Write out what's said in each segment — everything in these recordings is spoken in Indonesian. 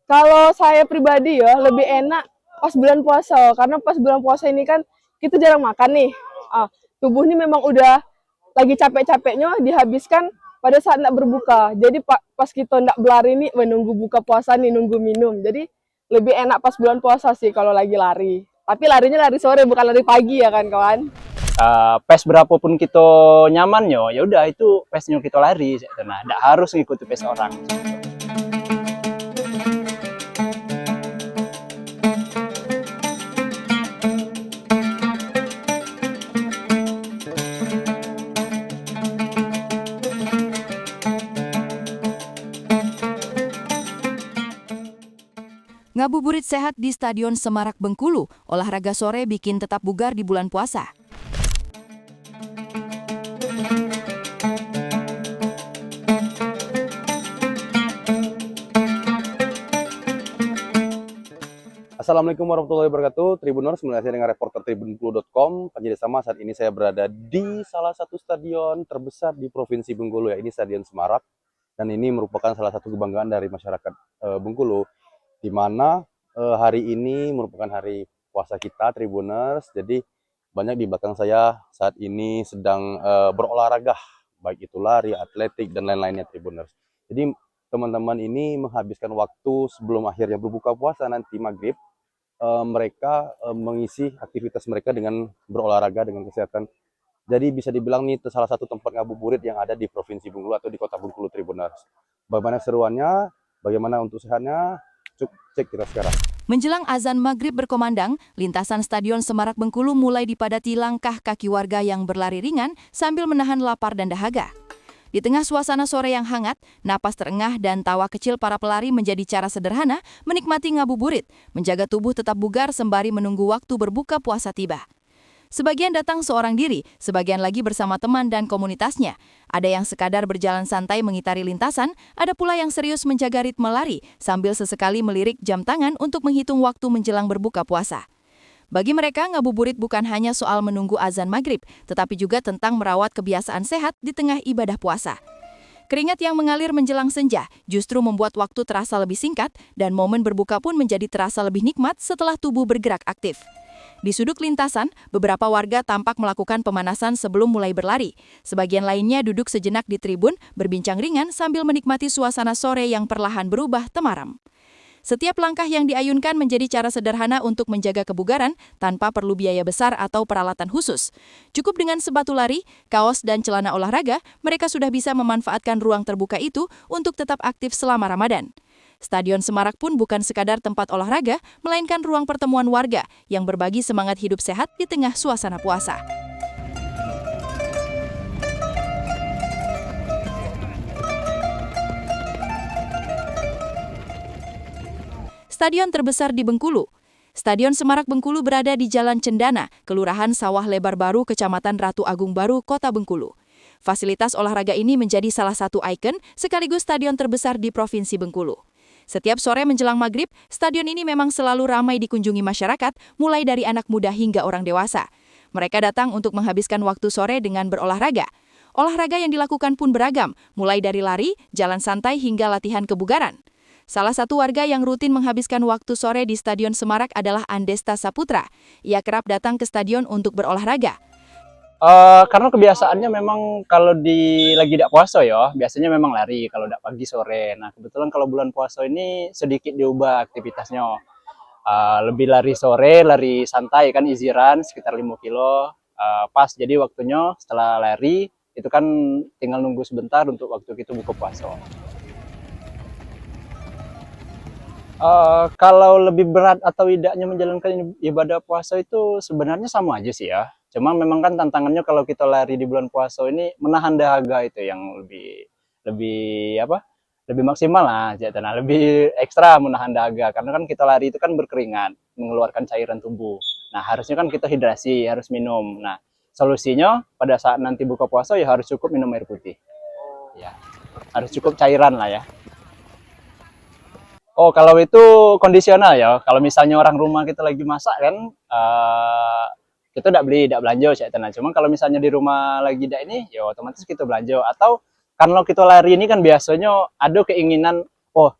Kalau saya pribadi ya lebih enak pas bulan puasa karena pas bulan puasa ini kan kita jarang makan nih. Tubuh ini memang udah lagi capek-capeknya dihabiskan pada saat nak berbuka. Jadi pas kita nak berlari nih menunggu buka puasa nih nunggu minum. Jadi lebih enak pas bulan puasa sih kalau lagi lari. Tapi larinya lari sore bukan lari pagi ya kan kawan. Pace berapapun kita nyamannya, ya udah itu pace-nya kita lari. Nah, tidak harus ngikuti pace orang. Ngabuburit sehat di Stadion Semarak Bengkulu, olahraga sore bikin tetap bugar di bulan puasa. Assalamualaikum warahmatullahi wabarakatuh. Tribuners, mulai dengan reporter tribunbengkulu.com. Penjadi sama saat ini saya berada di salah satu stadion terbesar di Provinsi Bengkulu, ya ini Stadion Semarak. Dan ini merupakan salah satu kebanggaan dari masyarakat Bengkulu, di mana hari ini merupakan hari puasa kita, Tribuners. Jadi banyak di belakang saya saat ini sedang berolahraga, baik itu lari, atletik, dan lain-lainnya, Tribuners. Jadi teman-teman ini menghabiskan waktu sebelum akhirnya berbuka puasa nanti maghrib, mereka mengisi aktivitas mereka dengan berolahraga dengan kesehatan. Jadi bisa dibilang nih salah satu tempat ngabuburit yang ada di Provinsi Bengkulu atau di Kota Bengkulu, Tribuners. Bagaimana seruannya, bagaimana untuk sehatnya, cek kita sekarang. Menjelang azan maghrib berkomandang, lintasan Stadion Semarak Bengkulu mulai dipadati langkah kaki warga yang berlari ringan sambil menahan lapar dan dahaga. Di tengah suasana sore yang hangat, napas terengah dan tawa kecil para pelari menjadi cara sederhana menikmati ngabuburit, menjaga tubuh tetap bugar sembari menunggu waktu berbuka puasa tiba. Sebagian datang seorang diri, sebagian lagi bersama teman dan komunitasnya. Ada yang sekadar berjalan santai mengitari lintasan, ada pula yang serius menjaga ritme lari sambil sesekali melirik jam tangan untuk menghitung waktu menjelang berbuka puasa. Bagi mereka, ngabuburit bukan hanya soal menunggu azan maghrib, tetapi juga tentang merawat kebiasaan sehat di tengah ibadah puasa. Keringat yang mengalir menjelang senja justru membuat waktu terasa lebih singkat dan momen berbuka pun menjadi terasa lebih nikmat setelah tubuh bergerak aktif. Di sudut lintasan, beberapa warga tampak melakukan pemanasan sebelum mulai berlari. Sebagian lainnya duduk sejenak di tribun, berbincang ringan sambil menikmati suasana sore yang perlahan berubah temaram. Setiap langkah yang diayunkan menjadi cara sederhana untuk menjaga kebugaran tanpa perlu biaya besar atau peralatan khusus. Cukup dengan sepatu lari, kaos, dan celana olahraga, mereka sudah bisa memanfaatkan ruang terbuka itu untuk tetap aktif selama Ramadan. Stadion Semarak pun bukan sekadar tempat olahraga, melainkan ruang pertemuan warga yang berbagi semangat hidup sehat di tengah suasana puasa. Stadion terbesar di Bengkulu. Stadion Semarak Bengkulu berada di Jalan Cendana, Kelurahan Sawah Lebar Baru, Kecamatan Ratu Agung Baru, Kota Bengkulu. Fasilitas olahraga ini menjadi salah satu ikon sekaligus stadion terbesar di Provinsi Bengkulu. Setiap sore menjelang maghrib, stadion ini memang selalu ramai dikunjungi masyarakat, mulai dari anak muda hingga orang dewasa. Mereka datang untuk menghabiskan waktu sore dengan berolahraga. Olahraga yang dilakukan pun beragam, mulai dari lari, jalan santai hingga latihan kebugaran. Salah satu warga yang rutin menghabiskan waktu sore di Stadion Semarak adalah Andesta Saputra. Ia kerap datang ke stadion untuk berolahraga. Karena kebiasaannya memang kalau lagi tidak puasa ya, biasanya memang lari kalau tidak pagi sore. Nah, kebetulan kalau bulan puasa ini sedikit diubah aktivitasnya. Lebih lari sore, lari santai kan, easy run sekitar 5 kilo. Pas jadi waktunya setelah lari, itu kan tinggal nunggu sebentar untuk waktu kita buka puasa. Kalau lebih berat atau tidaknya menjalankan ibadah puasa itu sebenarnya sama aja sih ya. Cuma memang kan tantangannya kalau kita lari di bulan puasa ini menahan dahaga itu yang lebih apa? Lebih maksimal lah, nah, lebih ekstra menahan dahaga karena kan kita lari itu kan berkeringat, mengeluarkan cairan tubuh. Nah, harusnya kan kita hidrasi, harus minum. Nah, solusinya pada saat nanti buka puasa ya harus cukup minum air putih. Ya, harus cukup cairan lah ya. Oh, kalau itu kondisional ya. Kalau misalnya orang rumah kita lagi masak kan, kita tidak beli, tidak belanja sih. Nah, cuma kalau misalnya di rumah lagi tidak ini, ya otomatis kita belanja. Atau kalau kita lari ini kan biasanya ada keinginan, oh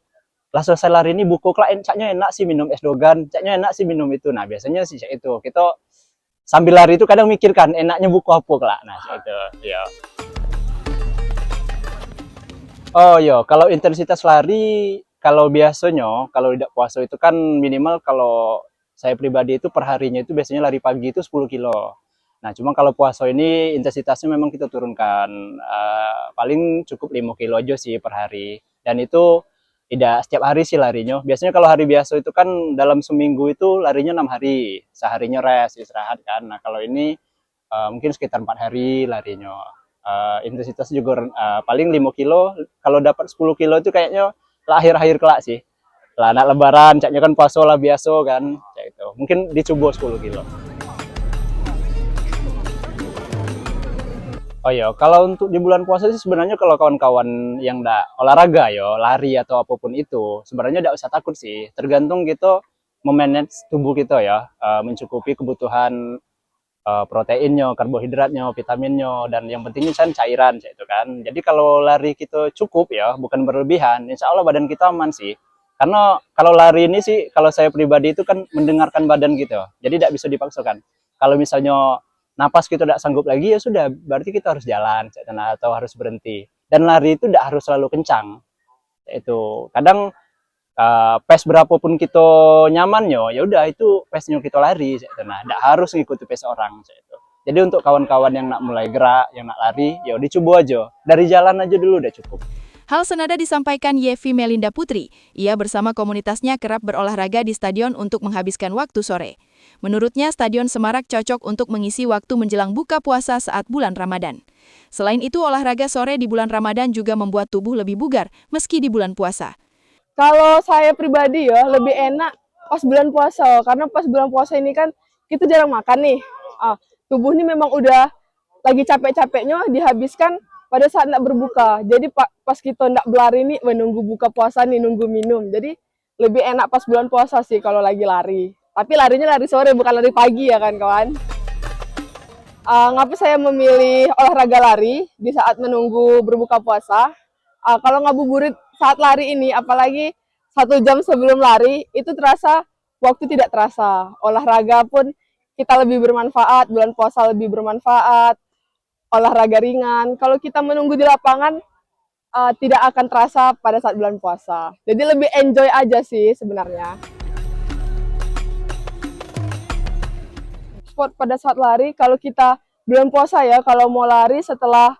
lah selesai lari ini buku kelak caknya enak sih minum es dogan, caknya enak sih minum itu. Nah biasanya sih cak itu kita sambil lari itu kadang mikirkan enaknya buku apa kelak. Nah cak itu ya. Oh iya, kalau intensitas lari kalau biasanya kalau tidak puasa itu kan minimal kalau saya pribadi itu perharinya itu biasanya lari pagi itu 10 kilo. Nah, cuma kalau puasa ini intensitasnya memang kita turunkan paling cukup 5 kilo aja sih per hari. Dan itu tidak setiap hari sih larinya. Biasanya kalau hari biasa itu kan dalam seminggu itu larinya 6 hari, seharinya rest, istirahat kan. Nah, kalau ini mungkin sekitar 4 hari larinya. Intensitas juga paling 5 kilo, kalau dapat 10 kilo itu kayaknya lah akhir-akhir kelak sih. Lah anak lebaran, caknya kan puasa lah biasa kan, kayak itu. Mungkin dicoba 10 kilo. Oh iya, kalau untuk di bulan puasa sih sebenarnya kalau kawan-kawan yang ndak olahraga ya, lari atau apapun itu, sebenarnya ndak usah takut sih. Tergantung kita memanage tubuh kita ya, mencukupi kebutuhan proteinnya, karbohidratnya, vitaminnya, dan yang pentingnya kan cairan, itu kan. Jadi kalau lari kita cukup ya, bukan berlebihan, insya Allah badan kita aman sih. Karena kalau lari ini sih, kalau saya pribadi itu kan mendengarkan badan gitu, jadi tidak bisa dipaksakan. Kalau misalnya napas kita tidak sanggup lagi ya sudah, berarti kita harus jalan, atau harus berhenti. Dan lari itu tidak harus selalu kencang. Itu kadang pace berapapun kita nyamannya, ya udah itu pace-nya kita lari. Nah, tidak harus ngikuti pace orang. Jadi untuk kawan-kawan yang nak mulai gerak, yang nak lari, ya dicoba aja. Dari jalan aja dulu udah cukup. Hal senada disampaikan Yevi Melinda Putri. Ia bersama komunitasnya kerap berolahraga di stadion untuk menghabiskan waktu sore. Menurutnya, Stadion Semarak cocok untuk mengisi waktu menjelang buka puasa saat bulan Ramadan. Selain itu, olahraga sore di bulan Ramadan juga membuat tubuh lebih bugar meski di bulan puasa. Kalau saya pribadi ya lebih enak pas bulan puasa, karena pas bulan puasa ini kan kita jarang makan nih. Tubuh ini memang udah lagi capek-capeknya dihabiskan pada saat nak berbuka. Jadi pas kita nak berlari nih menunggu buka puasa nih, nunggu minum. Jadi lebih enak pas bulan puasa sih kalau lagi lari. Tapi larinya lari sore bukan lari pagi ya kan kawan. Ngapa saya memilih olahraga lari di saat menunggu berbuka puasa? Kalau ngabuburit saat lari ini, apalagi 1 jam sebelum lari, itu terasa, waktu tidak terasa. Olahraga pun kita lebih bermanfaat, bulan puasa lebih bermanfaat, olahraga ringan. Kalau kita menunggu di lapangan, tidak akan terasa pada saat bulan puasa. Jadi lebih enjoy aja sih sebenarnya. Sport pada saat lari, kalau kita bulan puasa ya, kalau mau lari setelah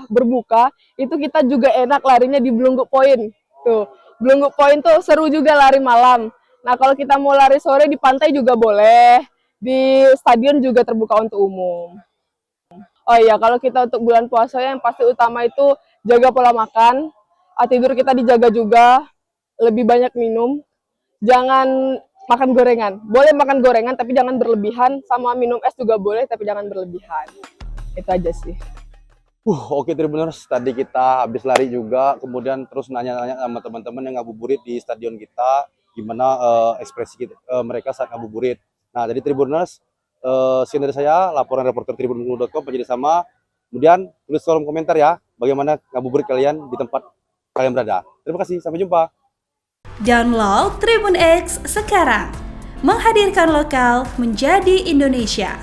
berbuka, itu kita juga enak larinya di Blungguk Point. Tuh, Blungguk Point tuh seru juga lari malam. Nah, kalau kita mau lari sore di pantai juga boleh. Di stadion juga terbuka untuk umum. Oh iya, kalau kita untuk bulan puasa yang pasti utama itu jaga pola makan. Tidur kita dijaga juga, lebih banyak minum. Jangan makan gorengan. Boleh makan gorengan tapi jangan berlebihan, sama minum es juga boleh tapi jangan berlebihan. Itu aja sih. Oke Tribuners, tadi kita habis lari juga, kemudian terus nanya-nanya sama teman-teman yang ngabuburit di stadion kita, gimana ekspresi mereka saat ngabuburit. Nah, jadi Tribuners, sekian dari saya, laporan reporter tribunbengkulu.com, penjadi sama. Kemudian tulis kolom komentar ya, bagaimana ngabuburit kalian di tempat kalian berada. Terima kasih, sampai jumpa. Download Tribun X sekarang, menghadirkan lokal menjadi Indonesia.